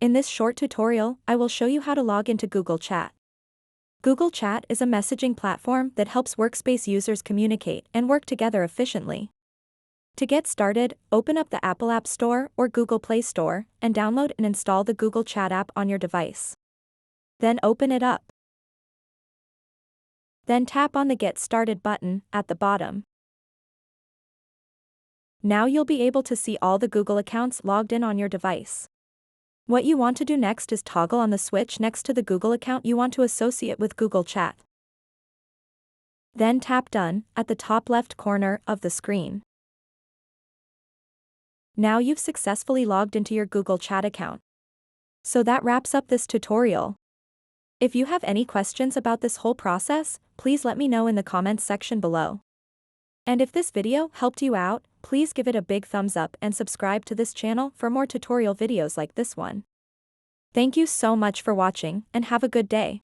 In this short tutorial, I will show you how to log into Google Chat. Google Chat is a messaging platform that helps Workspace users communicate and work together efficiently. To get started, open up the Apple App Store or Google Play Store and download and install the Google Chat app on your device. Then open it up. Then tap on the Get Started button at the bottom. Now you'll be able to see all the Google accounts logged in on your device. What you want to do next is toggle on the switch next to the Google account you want to associate with Google Chat. Then tap Done at the top left corner of the screen. Now you've successfully logged into your Google Chat account. So that wraps up this tutorial. If you have any questions about this whole process, please let me know in the comments section below. And if this video helped you out, please give it a big thumbs up and subscribe to this channel for more tutorial videos like this one. Thank you so much for watching and have a good day.